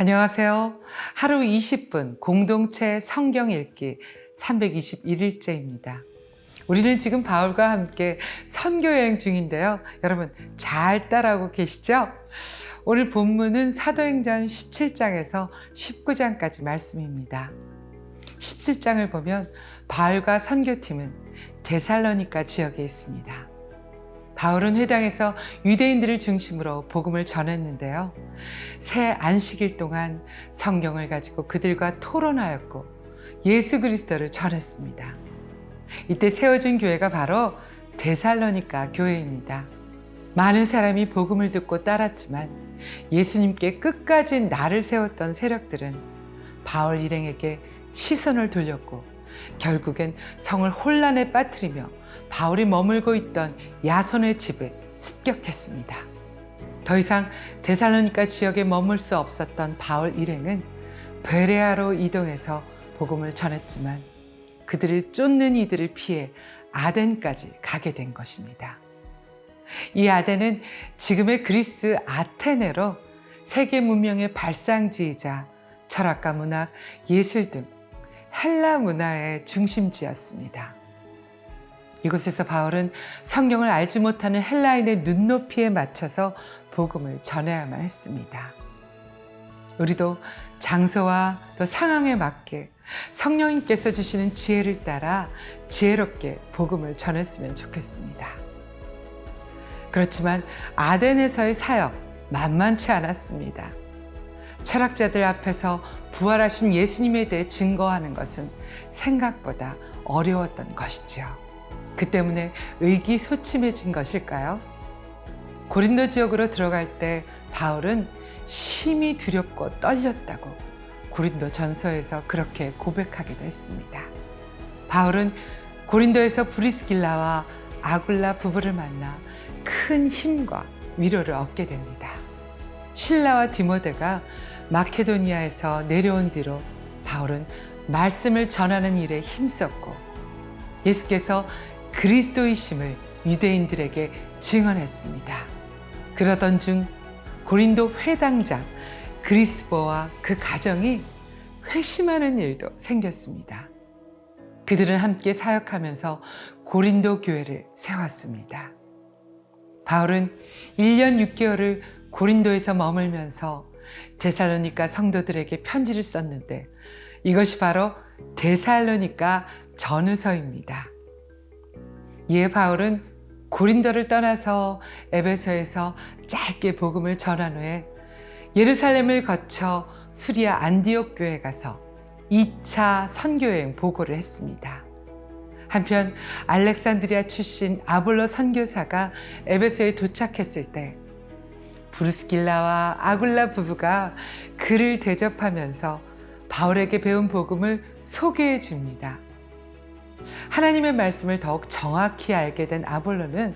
안녕하세요. 하루 20분 공동체 성경 읽기 321일째입니다. 우리는 지금 바울과 함께 선교여행 중인데요. 여러분 잘 따라오고 계시죠? 오늘 본문은 사도행전 17장에서 19장까지 말씀입니다. 17장을 보면 바울과 선교팀은 데살로니가 지역에 있습니다. 바울은 회당에서 유대인들을 중심으로 복음을 전했는데요. 새 안식일 동안 성경을 가지고 그들과 토론하였고 예수 그리스도를 전했습니다. 이때 세워진 교회가 바로 데살로니가 교회입니다. 많은 사람이 복음을 듣고 따랐지만 예수님께 끝까지 날을 세웠던 세력들은 바울 일행에게 시선을 돌렸고 결국엔 성을 혼란에 빠뜨리며 바울이 머물고 있던 야손의 집을 습격했습니다. 더 이상 데살로니가 지역에 머물 수 없었던 바울 일행은 베레아로 이동해서 복음을 전했지만 그들을 쫓는 이들을 피해 아덴까지 가게 된 것입니다. 이 아덴은 지금의 그리스 아테네로 세계 문명의 발상지이자 철학과 문학, 예술 등 헬라 문화의 중심지였습니다. 이곳에서 바울은 성경을 알지 못하는 헬라인의 눈높이에 맞춰서 복음을 전해야만 했습니다. 우리도 장소와 또 상황에 맞게 성령님께서 주시는 지혜를 따라 지혜롭게 복음을 전했으면 좋겠습니다. 그렇지만 아덴에서의 사역 만만치 않았습니다. 철학자들 앞에서 부활하신 예수님에 대해 증거하는 것은 생각보다 어려웠던 것이죠. 그 때문에 의기소침해진 것일까요? 고린도 지역으로 들어갈 때 바울은 심히 두렵고 떨렸다고 고린도 전서에서 그렇게 고백하기도 했습니다. 바울은 고린도에서 브리스길라와 아굴라 부부를 만나 큰 힘과 위로를 얻게 됩니다. 실라와 디모데가 마케도니아에서 내려온 뒤로 바울은 말씀을 전하는 일에 힘썼고 예수께서 그리스도이심을 유대인들에게 증언했습니다. 그러던 중 고린도 회당장 그리스보와 그 가정이 회심하는 일도 생겼습니다. 그들은 함께 사역하면서 고린도 교회를 세웠습니다. 바울은 1년 6개월을 고린도에서 머물면서 데살로니가 성도들에게 편지를 썼는데 이것이 바로 데살로니가 전후서입니다. 이에 바울은 고린도를 떠나서 에베소에서 짧게 복음을 전한 후에 예루살렘을 거쳐 수리아 안디옥 교회에 가서 2차 선교여행 보고를 했습니다. 한편 알렉산드리아 출신 아볼로 선교사가 에베소에 도착했을 때 브루스길라와 아굴라 부부가 그를 대접하면서 바울에게 배운 복음을 소개해 줍니다. 하나님의 말씀을 더욱 정확히 알게 된 아볼로는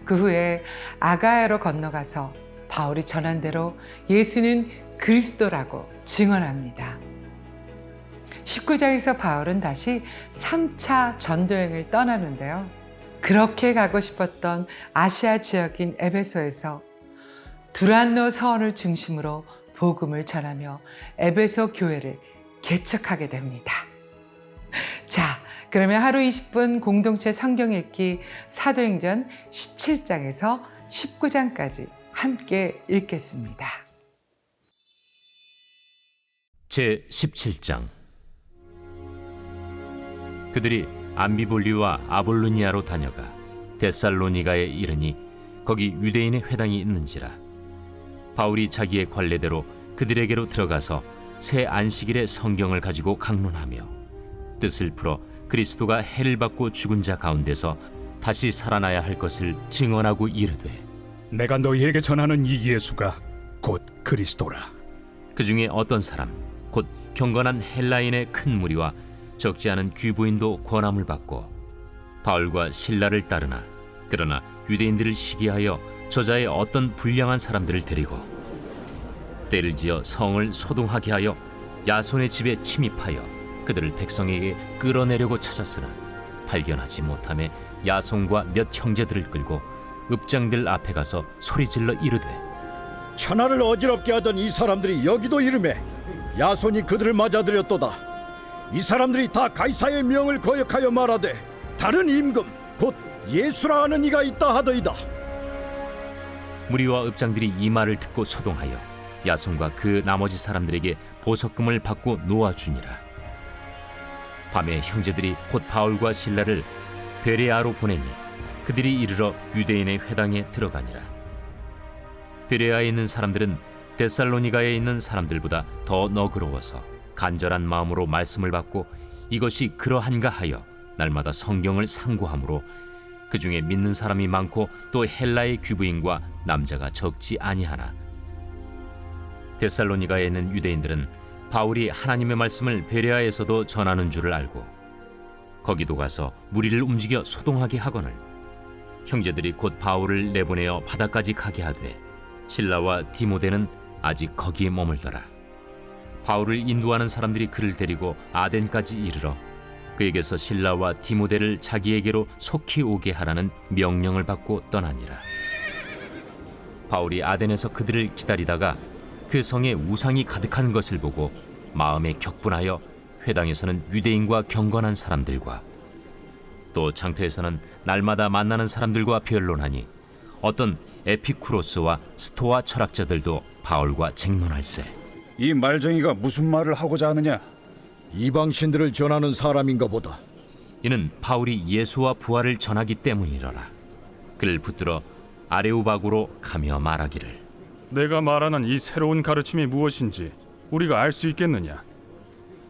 그 후에 아가야로 건너가서 바울이 전한 대로 예수는 그리스도라고 증언합니다. 19장에서 바울은 다시 3차 전도여행을 떠나는데요. 그렇게 가고 싶었던 아시아 지역인 에베소에서 두란노 서원을 중심으로 복음을 전하며 에베소 교회를 개척하게 됩니다. 자, 그러면 하루 20분 공동체 성경 읽기 사도행전 17장에서 19장까지 함께 읽겠습니다. 제17장. 그들이 암비볼리와 아볼로니아로 다녀가 데살로니가에 이르니 거기 유대인의 회당이 있는지라. 바울이 자기의 관례대로 그들에게로 들어가서 새 안식일에 성경을 가지고 강론하며 뜻을 풀어 그리스도가 해를 받고 죽은 자 가운데서 다시 살아나야 할 것을 증언하고 이르되 내가 너희에게 전하는 이 예수가 곧 그리스도라. 그 중에 어떤 사람 곧 경건한 헬라인의 큰 무리와 적지 않은 귀부인도 권함을 받고 바울과 실라를 따르나 그러나 유대인들을 시기하여 저자의 어떤 불량한 사람들을 데리고 때를 지어 성을 소동하게 하여 야손의 집에 침입하여 그들을 백성에게 끌어내려고 찾았으나 발견하지 못하며 야손과 몇 형제들을 끌고 읍장들 앞에 가서 소리질러 이르되 천하를 어지럽게 하던 이 사람들이 여기도 이름에 야손이 그들을 맞아들였도다. 이 사람들이 다 가이사의 명을 거역하여 말하되 다른 임금 곧 예수라 하는 이가 있다 하더이다. 무리와 읍장들이 이 말을 듣고 소동하여 야손과 그 나머지 사람들에게 보석금을 받고 놓아주니라. 밤에 형제들이 곧 바울과 실라를 베레아로 보내니 그들이 이르러 유대인의 회당에 들어가니라. 베레아에 있는 사람들은 데살로니가에 있는 사람들보다 더 너그러워서 간절한 마음으로 말씀을 받고 이것이 그러한가 하여 날마다 성경을 상고하므로 그 중에 믿는 사람이 많고 또 헬라의 귀부인과 남자가 적지 아니하나. 데살로니가에 있는 유대인들은 바울이 하나님의 말씀을 베레아에서도 전하는 줄을 알고 거기도 가서 무리를 움직여 소동하게 하거늘 형제들이 곧 바울을 내보내어 바다까지 가게 하되 실라와 디모데는 아직 거기에 머물더라. 바울을 인도하는 사람들이 그를 데리고 아덴까지 이르러 그에게서 실라와 디모데를 자기에게로 속히 오게 하라는 명령을 받고 떠나니라. 바울이 아덴에서 그들을 기다리다가 그 성에 우상이 가득한 것을 보고 마음에 격분하여 회당에서는 유대인과 경건한 사람들과 또 장터에서는 날마다 만나는 사람들과 변론하니 어떤 에피쿠로스와 스토아 철학자들도 바울과 쟁론할세. 이 말쟁이가 무슨 말을 하고자 하느냐? 이방 신들을 전하는 사람인가 보다. 이는 바울이 예수와 부활을 전하기 때문이러라. 그를 붙들어 아레오바구로 가며 말하기를 내가 말하는 이 새로운 가르침이 무엇인지 우리가 알 수 있겠느냐?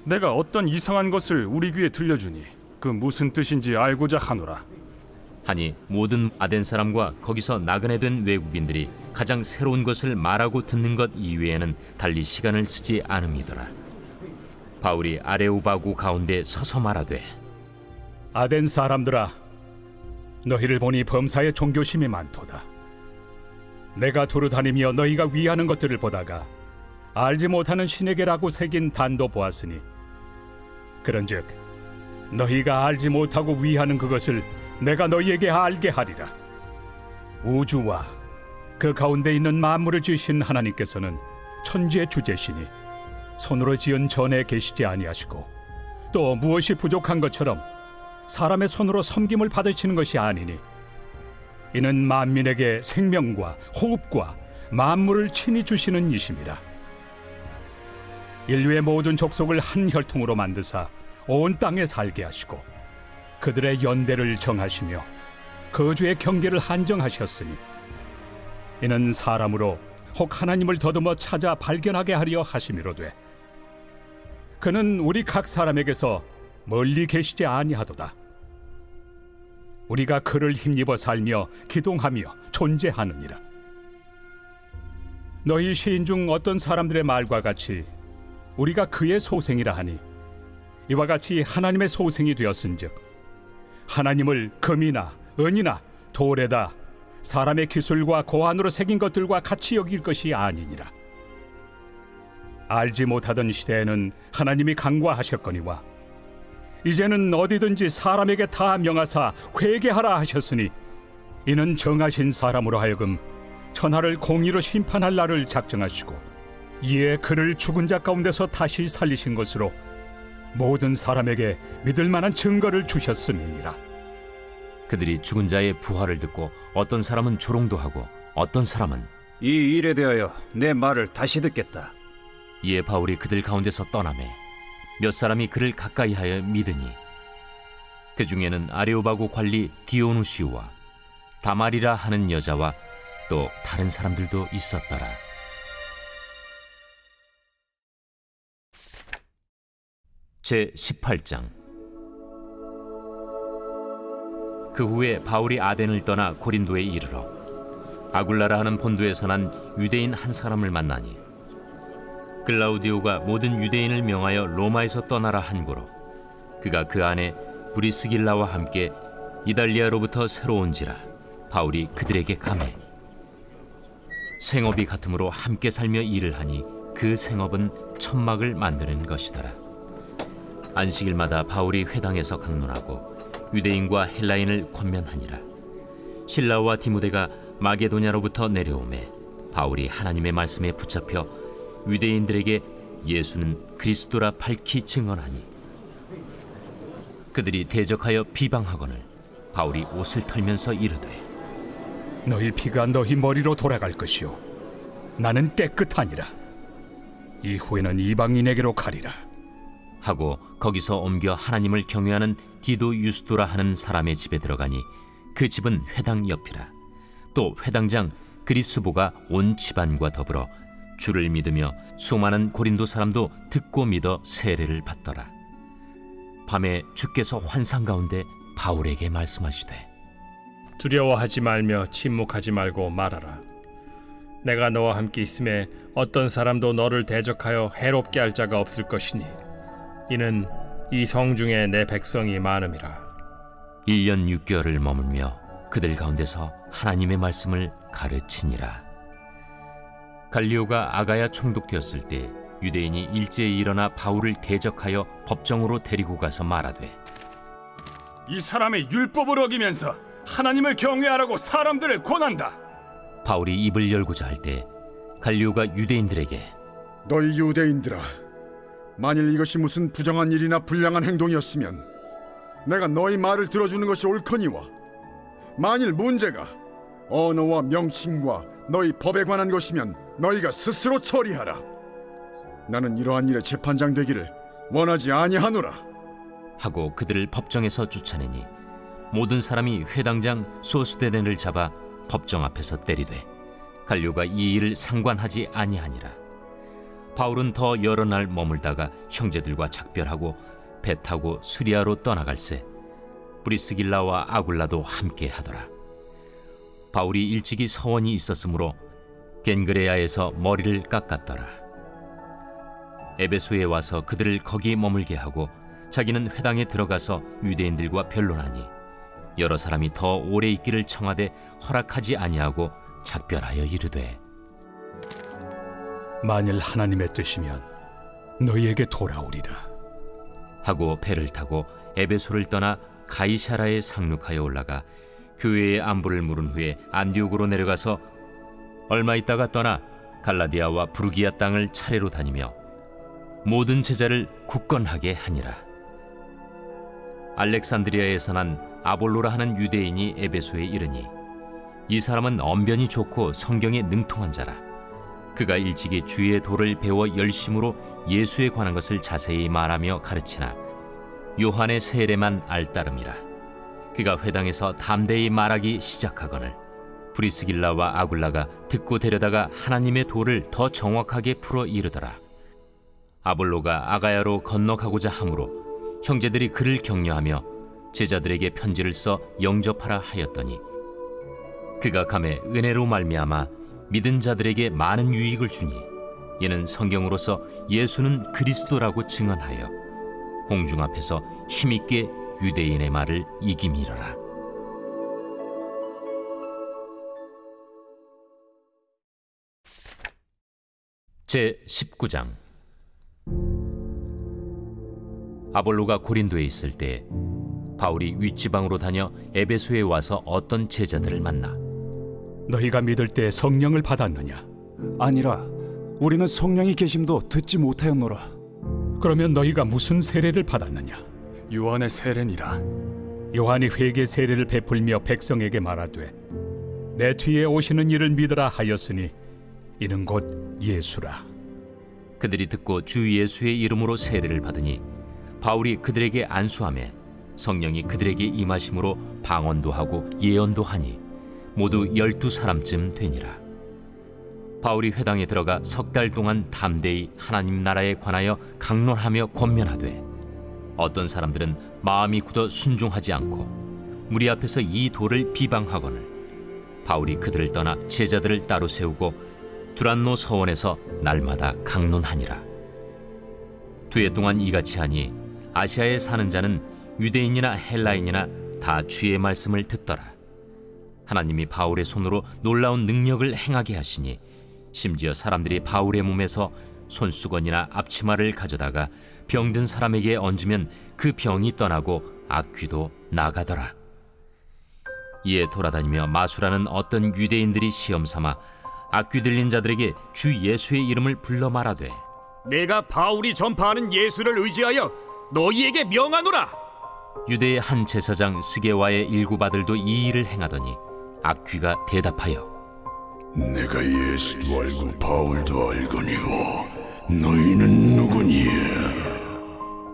내가 어떤 이상한 것을 우리 귀에 들려주니 그 무슨 뜻인지 알고자 하노라. 하니 모든 아덴 사람과 거기서 나그네 된 외국인들이 가장 새로운 것을 말하고 듣는 것 이외에는 달리 시간을 쓰지 않음이더라. 바울이 아레오바구 가운데 서서 말하되 아덴 사람들아, 너희를 보니 범사에 종교심이 많도다. 내가 두루 다니며 너희가 위하는 것들을 보다가 알지 못하는 신에게라고 새긴 단도 보았으니 그런즉 너희가 알지 못하고 위하는 그것을 내가 너희에게 알게 하리라. 우주와 그 가운데 있는 만물을 지으신 하나님께서는 천지의 주제시니 손으로 지은 전에 계시지 아니하시고 또 무엇이 부족한 것처럼 사람의 손으로 섬김을 받으시는 것이 아니니 이는 만민에게 생명과 호흡과 만물을 친히 주시는 이심이라. 인류의 모든 족속을 한 혈통으로 만드사 온 땅에 살게 하시고 그들의 연대를 정하시며 거주의 경계를 한정하셨으니 이는 사람으로 혹 하나님을 더듬어 찾아 발견하게 하려 하심이로되 그는 우리 각 사람에게서 멀리 계시지 아니하도다. 우리가 그를 힘입어 살며 기동하며 존재하느니라. 너희 시인 중 어떤 사람들의 말과 같이 우리가 그의 소생이라 하니 이와 같이 하나님의 소생이 되었은즉 하나님을 금이나 은이나 돌에다 사람의 기술과 고안으로 새긴 것들과 같이 여길 것이 아니니라. 알지 못하던 시대에는 하나님이 간과하셨거니와 이제는 어디든지 사람에게 다 명하사 회개하라 하셨으니 이는 정하신 사람으로 하여금 천하를 공의로 심판할 날을 작정하시고 이에 그를 죽은 자 가운데서 다시 살리신 것으로 모든 사람에게 믿을 만한 증거를 주셨음이니라. 그들이 죽은 자의 부활을 듣고 어떤 사람은 조롱도 하고 어떤 사람은 이 일에 대하여 내 말을 다시 듣겠다. 이에 바울이 그들 가운데서 떠나매 몇 사람이 그를 가까이하여 믿으니 그 중에는 아레오바구 관리 디오누시우와 다말이라 하는 여자와 또 다른 사람들도 있었더라. 제 18장. 그 후에 바울이 아덴을 떠나 고린도에 이르러 아굴라라 하는 본도에서 난 유대인 한 사람을 만나니 글라우디오가 모든 유대인을 명하여 로마에서 떠나라 한고로 그가 그 안에 브리스길라와 함께 이달리아로부터 새로 온지라 바울이 그들에게 가매 생업이 같으므로 함께 살며 일을 하니 그 생업은 천막을 만드는 것이더라. 안식일마다 바울이 회당에서 강론하고 유대인과 헬라인을 권면하니라. 실라와 디모데가 마게도냐로부터 내려오매 바울이 하나님의 말씀에 붙잡혀 유대인들에게 예수는 그리스도라 밝히 증언하니 그들이 대적하여 비방하거늘 바울이 옷을 털면서 이르되 너희 피가 너희 머리로 돌아갈 것이요 나는 깨끗하니라. 이후에는 이방인에게로 가리라. 하고 거기서 옮겨 하나님을 경외하는 디도 유스도라 하는 사람의 집에 들어가니 그 집은 회당 옆이라. 또 회당장 그리스보가 온 집안과 더불어 주를 믿으며 수많은 고린도 사람도 듣고 믿어 세례를 받더라. 밤에 주께서 환상 가운데 바울에게 말씀하시되 두려워하지 말며 침묵하지 말고 말하라. 내가 너와 함께 있음에 어떤 사람도 너를 대적하여 해롭게 할 자가 없을 것이니 이는 이 성 중에 내 백성이 많음이라. 1년 6개월을 머물며 그들 가운데서 하나님의 말씀을 가르치니라. 갈리오가 아가야 총독되었을 때 유대인이 일제히 일어나 바울을 대적하여 법정으로 데리고 가서 말하되 이 사람의 율법을 어기면서 하나님을 경외하라고 사람들을 권한다. 바울이 입을 열고자 할 때 갈리오가 유대인들에게 너희 유대인들아, 만일 이것이 무슨 부정한 일이나 불량한 행동이었으면 내가 너희 말을 들어주는 것이 옳거니와 만일 문제가 언어와 명칭과 너희 법에 관한 것이면 너희가 스스로 처리하라. 나는 이러한 일에 재판장 되기를 원하지 아니하노라. 하고 그들을 법정에서 쫓아내니 모든 사람이 회당장 소스데넨을 잡아 법정 앞에서 때리되 갈료가 이 일을 상관하지 아니하니라. 바울은 더 여러 날 머물다가 형제들과 작별하고 배 타고 수리아로 떠나갈새 브리스길라와 아굴라도 함께 하더라. 바울이 일찍이 서원이 있었으므로 겐그레아에서 머리를 깎았더라. 에베소에 와서 그들을 거기 머물게 하고 자기는 회당에 들어가서 유대인들과 변론하니 여러 사람이 더 오래 있기를 청하되 허락하지 아니하고 작별하여 이르되 만일 하나님의 뜻이면 너희에게 돌아오리라. 하고 배를 타고 에베소를 떠나 가이사라에 상륙하여 올라가 교회의 안부를 물은 후에 안디옥으로 내려가서 얼마 있다가 떠나 갈라디아와 부르기아 땅을 차례로 다니며 모든 제자를 굳건하게 하니라. 알렉산드리아에서 난 아볼로라 하는 유대인이 에베소에 이르니 이 사람은 언변이 좋고 성경에 능통한 자라. 그가 일찍이 주의 도를 배워 열심으로 예수에 관한 것을 자세히 말하며 가르치나 요한의 세례만 알따름이라. 그가 회당에서 담대히 말하기 시작하거늘 브리스길라와 아굴라가 듣고 데려다가 하나님의 도를 더 정확하게 풀어 이르더라. 아볼로가 아가야로 건너가고자 하므로 형제들이 그를 격려하며 제자들에게 편지를 써 영접하라 하였더니 그가 감에 은혜로 말미암아 믿은 자들에게 많은 유익을 주니 이는 성경으로서 예수는 그리스도라고 증언하여 공중 앞에서 힘있게 유대인의 말을 이김이러라. 제 19장. 아볼로가 고린도에 있을 때 바울이 윗지방으로 다녀 에베소에 와서 어떤 제자들을 만나 너희가 믿을 때 성령을 받았느냐? 아니라 우리는 성령이 계심도 듣지 못하였노라. 그러면 너희가 무슨 세례를 받았느냐? 요한의 세례니라. 요한이 회개 세례를 베풀며 백성에게 말하되 내 뒤에 오시는 이를 믿으라 하였으니 이는 곧 예수라. 그들이 듣고 주 예수의 이름으로 세례를 받으니 바울이 그들에게 안수하매 성령이 그들에게 임하심으로 방언도 하고 예언도 하니 모두 12사람쯤 되니라. 바울이 회당에 들어가 석 달 동안 담대히 하나님 나라에 관하여 강론하며 권면하되 어떤 사람들은 마음이 굳어 순종하지 않고 무리 앞에서 이 도를 비방하거늘 바울이 그들을 떠나 제자들을 따로 세우고 두란노 서원에서 날마다 강론하니라. 2해 동안 이같이 하니 아시아에 사는 자는 유대인이나 헬라인이나 다 주의 말씀을 듣더라. 하나님이 바울의 손으로 놀라운 능력을 행하게 하시니 심지어 사람들이 바울의 몸에서 손수건이나 앞치마를 가져다가 병든 사람에게 얹으면 그 병이 떠나고 악귀도 나가더라. 이에 돌아다니며 마술하는 어떤 유대인들이 시험 삼아 악귀 들린 자들에게 주 예수의 이름을 불러 말하되 내가 바울이 전파하는 예수를 의지하여 너희에게 명하노라. 유대의 한 제사장 스게와의 일곱 아들도 이 일을 행하더니 악귀가 대답하여 내가 예수도 알고 바울도 알거니와 너희는 누구니야?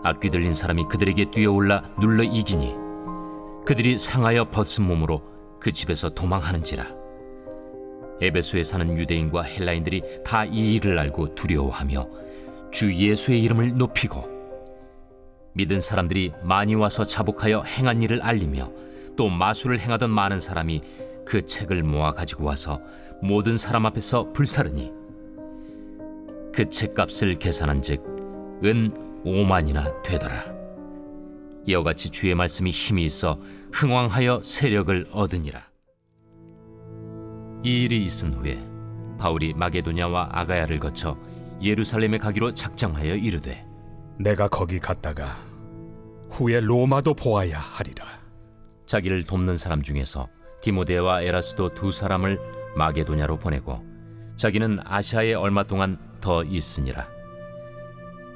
악귀 들린 사람이 그들에게 뛰어올라 눌러 이기니 그들이 상하여 벗은 몸으로 그 집에서 도망하는지라. 에베소에 사는 유대인과 헬라인들이 다 이 일을 알고 두려워하며 주 예수의 이름을 높이고 믿은 사람들이 많이 와서 자복하여 행한 일을 알리며 또 마술을 행하던 많은 사람이 그 책을 모아 가지고 와서 모든 사람 앞에서 불사르니 그 책값을 계산한즉 은 5만이나 되더라. 이와 같이 주의 말씀이 힘이 있어 흥왕하여 세력을 얻으니라. 이 일이 있은 후에 바울이 마게도냐와 아가야를 거쳐 예루살렘에 가기로 작정하여 이르되 내가 거기 갔다가 후에 로마도 보아야 하리라. 자기를 돕는 사람 중에서 디모데와 에라스도 두 사람을 마게도냐로 보내고 자기는 아시아에 얼마 동안 더 있으니라.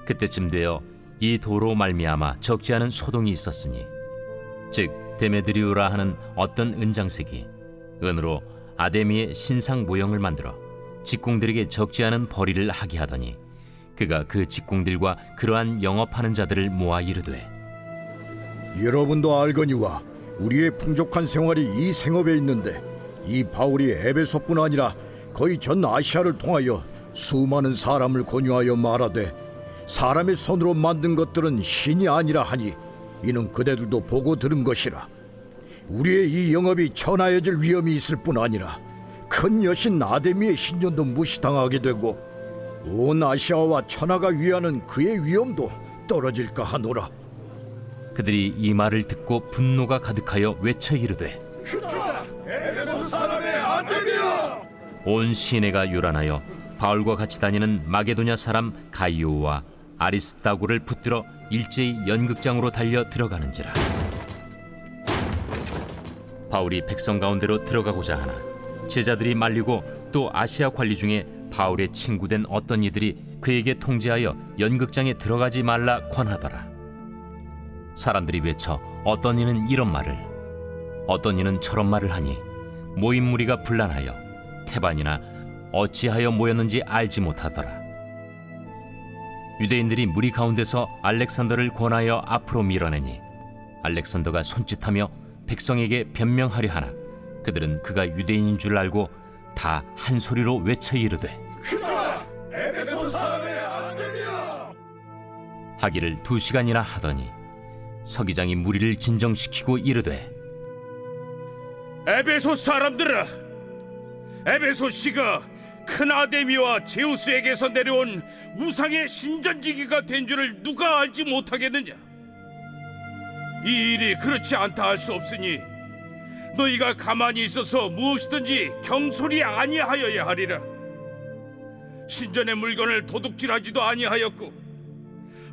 그때쯤 되어 이 도로 말미암아 적지 않은 소동이 있었으니 즉 데메드리오라 하는 어떤 은장색이 은으로 아데미의 신상 모형을 만들어 직공들에게 적지 않은 벌이를 하게 하더니 그가 그 직공들과 그러한 영업하는 자들을 모아 이르되 여러분도 알거니와 우리의 풍족한 생활이 이 생업에 있는데 이 바울이 에베소뿐 아니라 거의 전 아시아를 통하여 수많은 사람을 권유하여 말하되 사람의 손으로 만든 것들은 신이 아니라 하니 이는 그대들도 보고 들은 것이라. 우리의 이 영업이 천하여질 위험이 있을 뿐 아니라 큰 여신 아데미의 신전도 무시당하게 되고 온 아시아와 천하가 위하는 그의 위엄도 떨어질까 하노라. 그들이 이 말을 듣고 분노가 가득하여 외쳐 이르되 온 시내가 요란하여 바울과 같이 다니는 마게도냐 사람 가이오와 아리스다고를 붙들어 일제히 연극장으로 달려 들어가는지라. 바울이 백성 가운데로 들어가고자 하나 제자들이 말리고 또 아시아 관리 중에 바울의 친구된 어떤 이들이 그에게 통제하여 연극장에 들어가지 말라 권하더라. 사람들이 외쳐 어떤 이는 이런 말을 어떤 이는 저런 말을 하니 모인 무리가 분란하여 태반이나 어찌하여 모였는지 알지 못하더라. 유대인들이 무리 가운데서 알렉산더를 권하여 앞으로 밀어내니 알렉산더가 손짓하며 백성에게 변명하려 하나 그들은 그가 유대인인 줄 알고 다 한 소리로 외쳐 이르되 하기를 2시간이나 하더니 서기장이 무리를 진정시키고 이르되 에베소 사람들아, 에베소 씨가 큰 아데미와 제우스에게서 내려온 우상의 신전지기가 된 줄을 누가 알지 못하겠느냐? 이 일이 그렇지 않다 할 수 없으니 너희가 가만히 있어서 무엇이든지 경솔이 아니하여야 하리라. 신전의 물건을 도둑질하지도 아니하였고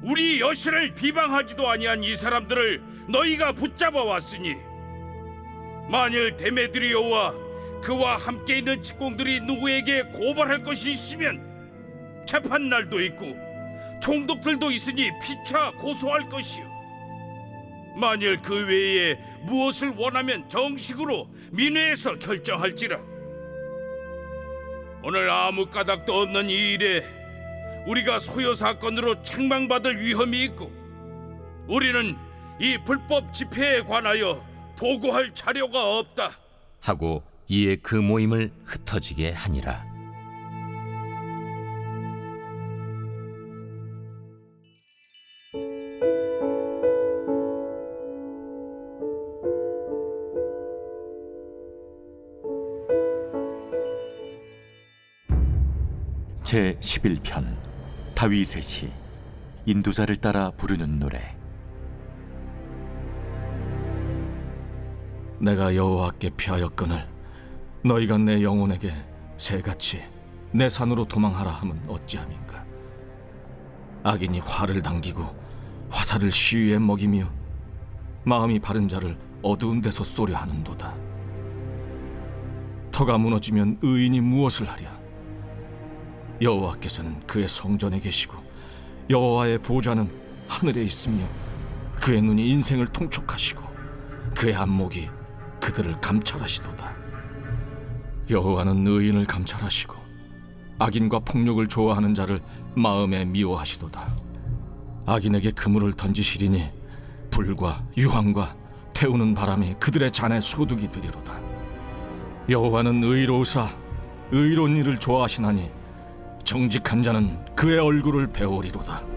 우리 여신을 비방하지도 아니한 이 사람들을 너희가 붙잡아 왔으니 만일 데메드리오와 그와 함께 있는 직공들이 누구에게 고발할 것이 있으면 재판날도 있고 총독들도 있으니 피차 고소할 것이요 만일 그 외에 무엇을 원하면 정식으로 민회에서 결정할지라. 오늘 아무 까닭도 없는 이 일에 우리가 소요 사건으로 책망받을 위험이 있고 우리는 이 불법 집회에 관하여 보고할 자료가 없다 하고 이에 그 모임을 흩어지게 하니라. 제 11편 다윗의 시 인도자를 따라 부르는 노래. 내가 여호와께 피하였거늘 너희가 내 영혼에게 새같이 내 산으로 도망하라 함은 어찌함인가. 악인이 화를 당기고 화살을 시위에 먹이며 마음이 바른 자를 어두운 데서 쏘려 하는도다. 터가 무너지면 의인이 무엇을 하랴. 여호와께서는 그의 성전에 계시고 여호와의 보좌는 하늘에 있으며 그의 눈이 인생을 통촉하시고 그의 안목이 그들을 감찰하시도다. 여호와는 의인을 감찰하시고 악인과 폭력을 좋아하는 자를 마음에 미워하시도다. 악인에게 그물을 던지시리니 불과 유황과 태우는 바람이 그들의 잔에 소득이 되리로다. 여호와는 의로우사 의로운 일을 좋아하시나니 정직한 자는 그의 얼굴을 배우리로다.